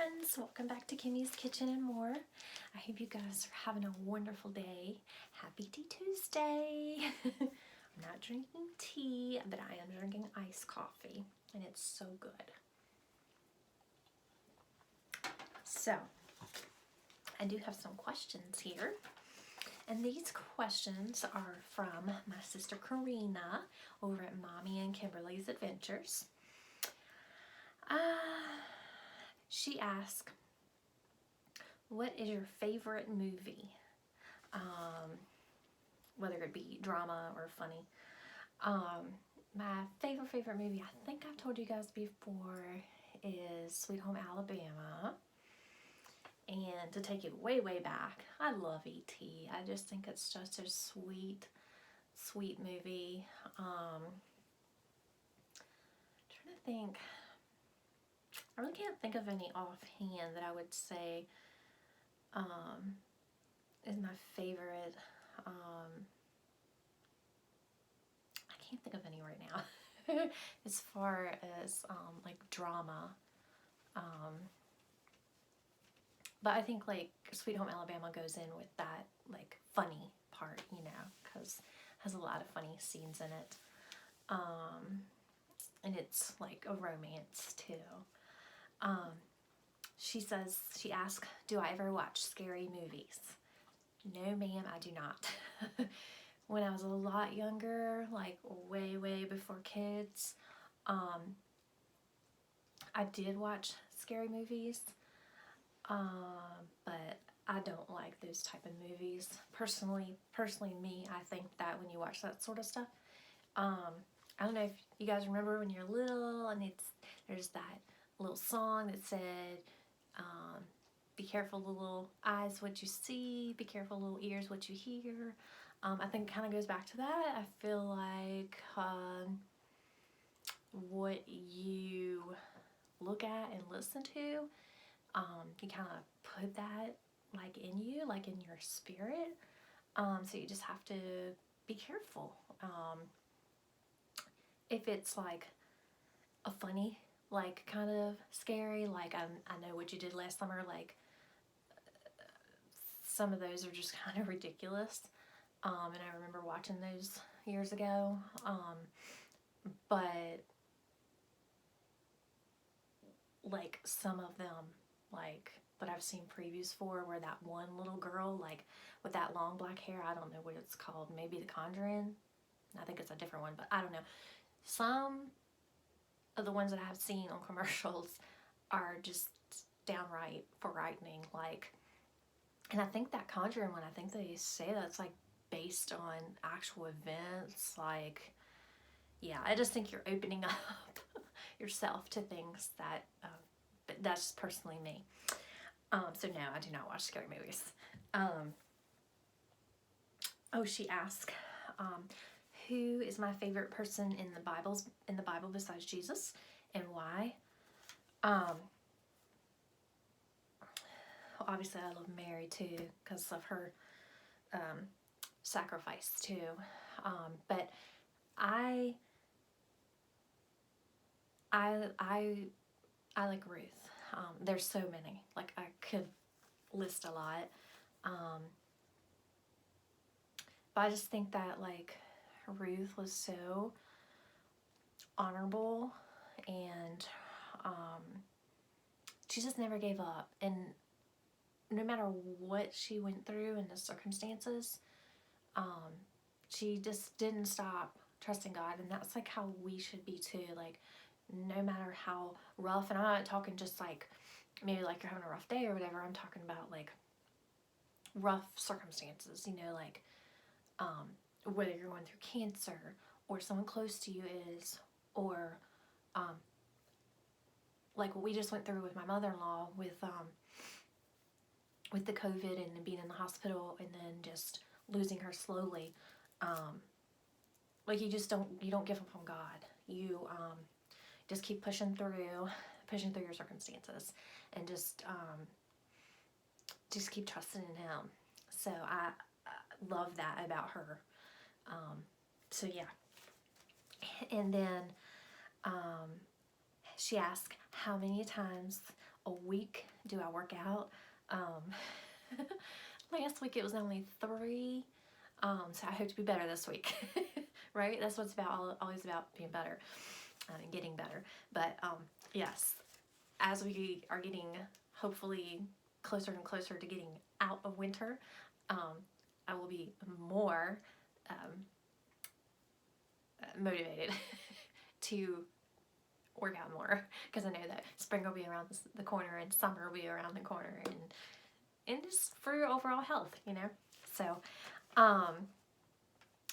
friends, welcome back to Kimmy's Kitchen and More. I hope you guys are having a wonderful day. Happy Tea Tuesday. I'm not drinking tea, but I am drinking iced coffee, and it's so good. So, I do have some questions here, and these questions are from my sister Karina over at Mommy and Kimberly's Adventures. She asked, what is your favorite movie? Whether it be drama or funny. My favorite movie, I think I've told you guys before, is Sweet Home Alabama. And to take it way back, I love E.T. I just think it's just a sweet movie. Trying to think. I really can't think of any offhand that I would say is my favorite. I can't think of any right now. As far as like drama. But I think like Sweet Home Alabama goes in with that like funny part, you know, because it has a lot of funny scenes in it. And it's like a romance too. She asked, do I ever watch scary movies? No, ma'am, I do not. When I was a lot younger, like way before kids, I did watch scary movies, but I don't like those type of movies. Personally me, I think that when you watch that sort of stuff, I don't know if you guys remember when you're little and there's that little song that said, be careful little eyes what you see, be careful little ears what you hear. I think it kind of goes back to that. I feel like what you look at and listen to, you kind of put that like in you, like in your spirit. So you just have to be careful. If it's like a funny, like kind of scary, like I Know What You Did Last Summer, like some of those are just kind of ridiculous. And I remember watching those years ago. But like some of them, like that I've seen previews for, where that one little girl, like with that long black hair, I don't know what it's called, maybe The Conjuring. I think it's a different one, but I don't know. Some of the ones that I have seen on commercials are just downright frightening, like, and I think that Conjuring one, I think they say that's like based on actual events, like, yeah, I just think you're opening up yourself to things that, but that's just personally me. So no, I do not watch scary movies. She asked, who is my favorite person in the Bible besides Jesus, and why? Obviously I love Mary too, because of her sacrifice too. But I like Ruth. There's so many. Like I could list a lot. But I just think that like Ruth was so honorable, and she just never gave up. And no matter what she went through in the circumstances, she just didn't stop trusting God. And that's like how we should be too. Like no matter how rough, and I'm not talking just like maybe like you're having a rough day or whatever, I'm talking about like rough circumstances, you know, like whether you're going through cancer or someone close to you is, or like what we just went through with my mother-in-law with the COVID and being in the hospital and then just losing her slowly. Like you don't give up on God. You just keep pushing through your circumstances, and just keep trusting in Him. So I love that about her. So yeah. And then she asked, how many times a week do I work out. Last week it was only 3. So I hope to be better this week, right? That's what it's about, always about being better and getting better. But yes, as we are getting hopefully closer and closer to getting out of winter, I will be more motivated to work out more, because I know that spring will be around the corner and summer will be around the corner, and just for your overall health, you know. So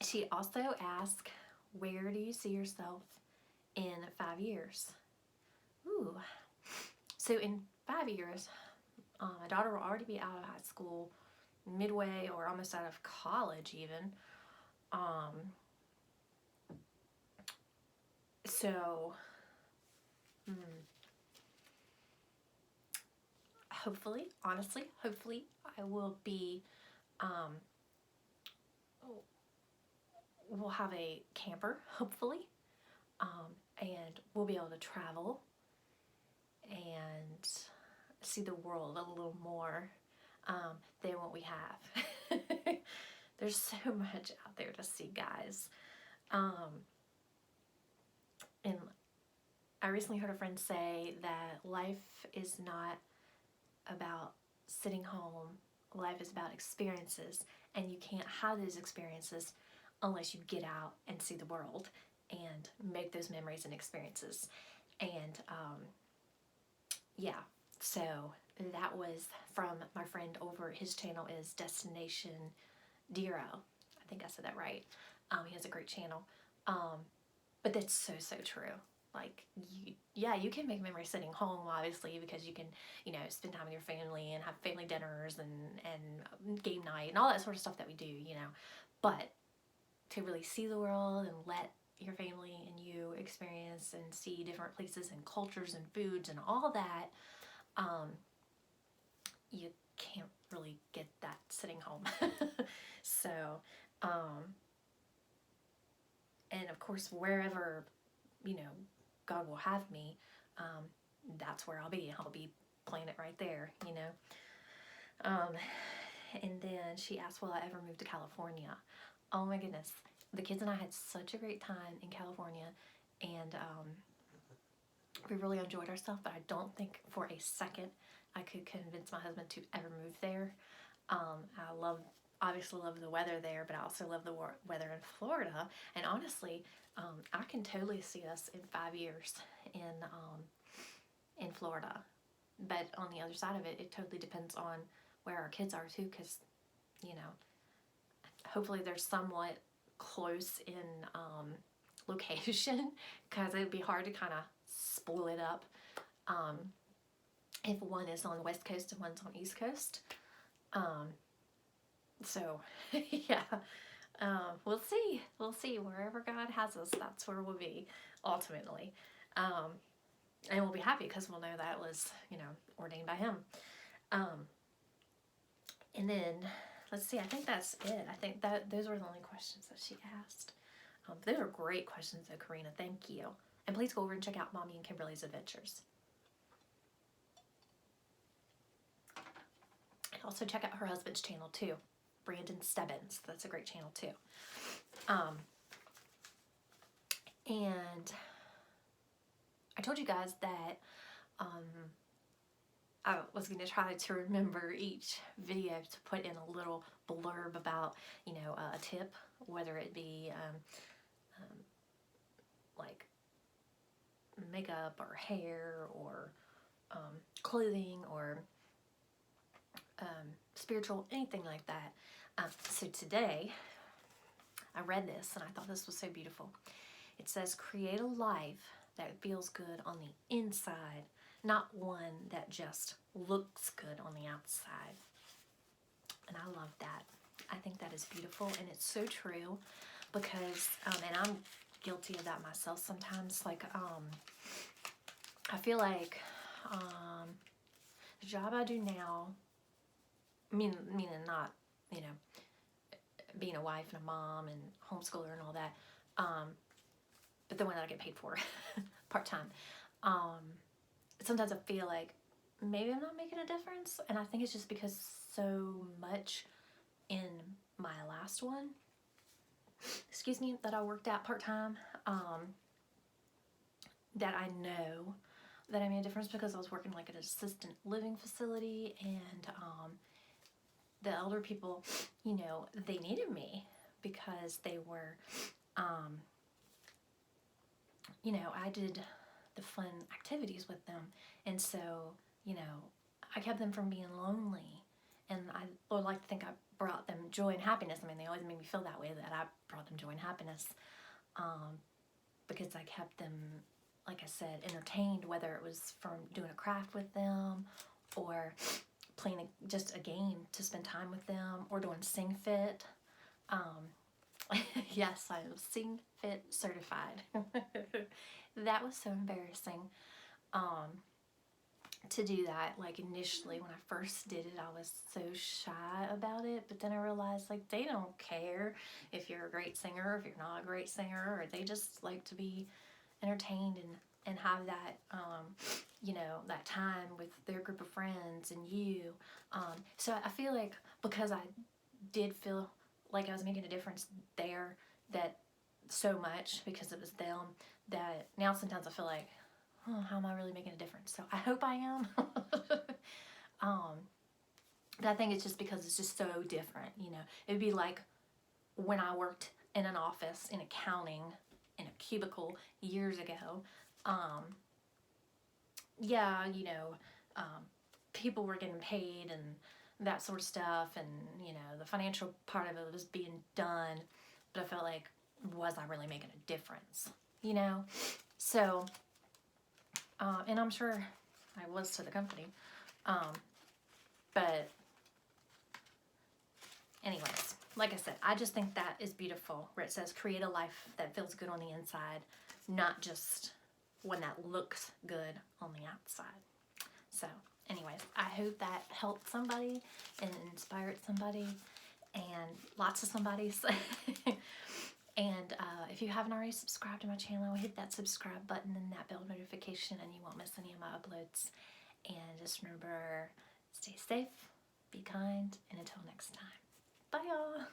she also asked, where do you see yourself in 5 years? Ooh. So in 5 years, my daughter will already be out of high school, midway or almost out of college even. So hopefully, honestly, hopefully I will be, we'll have a camper, hopefully, and we'll be able to travel and see the world a little more than what we have. There's so much out there to see, guys. And I recently heard a friend say that life is not about sitting home. Life is about experiences, and you can't have those experiences unless you get out and see the world and make those memories and experiences. And yeah, so that was from my friend over. His channel is Destination Dero. I think I said that right. He has a great channel. But that's so true. Like, you can make memories sitting home, obviously, because you can, you know, spend time with your family and have family dinners and game night and all that sort of stuff that we do, you know. But to really see the world and let your family and you experience and see different places and cultures and foods and all that, you can't really get that sitting home. So, and of course, wherever, you know, God will have me, that's where I'll be. I'll be playing it right there, you know. And then she asked, will I ever move to California? Oh my goodness. The kids and I had such a great time in California, and we really enjoyed ourselves, but I don't think for a second I could convince my husband to ever move there. I obviously love the weather there, but I also love the weather in Florida. And honestly, I can totally see us in 5 years in Florida. But on the other side of it, it totally depends on where our kids are too, because, you know, hopefully they're somewhat close in location, because it would be hard to kind of split up if one is on the West Coast and one's on East Coast. So, yeah, we'll see. We'll see. Wherever God has us, that's where we'll be, ultimately. And we'll be happy because we'll know that was, you know, ordained by Him. And then, let's see, I think that's it. I think that those were the only questions that she asked. Those are great questions, though, Karina. Thank you. And please go over and check out Mommy and Kimberly's Adventures. And also check out her husband's channel, too. Brandon Stebbins. That's a great channel, too. And I told you guys that I was going to try to remember each video to put in a little blurb about, you know, a tip, whether it be like makeup or hair or clothing or spiritual, anything like that. So today, I read this and I thought this was so beautiful. It says, create a life that feels good on the inside, not one that just looks good on the outside. And I love that. I think that is beautiful, and it's so true, because, and I'm guilty of that myself sometimes, like, I feel like the job I do now, meaning not, you know, being a wife and a mom and homeschooler and all that, but the one that I get paid for part-time, sometimes I feel like maybe I'm not making a difference. And I think it's just because so much in my last one, excuse me, that I worked at part-time, that I know that I made a difference, because I was working like at an assisted living facility, and the elder people, you know, they needed me because they were, you know, I did the fun activities with them, and so, you know, I kept them from being lonely, and I would like to think I brought them joy and happiness. I mean, they always made me feel that way, that I brought them joy and happiness, because I kept them, like I said, entertained, whether it was from doing a craft with them, or playing just a game to spend time with them, or doing Sing Fit. Yes, I am Sing Fit certified. That was so embarrassing to do that. Like, initially when I first did it, I was so shy about it, but then I realized, like, they don't care if you're a great singer or if you're not a great singer, or they just like to be entertained and have that, you know, that time with their group of friends and you. So I feel like, because I did feel like I was making a difference there, that so much because it was them, that now sometimes I feel like, oh, how am I really making a difference? So I hope I am. But I think it's just because it's just so different, you know. It'd be like when I worked in an office in accounting in a cubicle years ago. Yeah, you know, people were getting paid and that sort of stuff, and, you know, the financial part of it was being done, but I felt like, was I really making a difference, you know? So, and I'm sure I was to the company, but anyways, like I said, I just think that is beautiful, where it says create a life that feels good on the inside, not just one that looks good on the outside. So anyways, I hope that helped somebody and inspired somebody, and lots of somebodies. And if you haven't already subscribed to my channel, hit that subscribe button and that bell notification, and you won't miss any of my uploads. And just remember, stay safe, be kind, and until next time, bye y'all.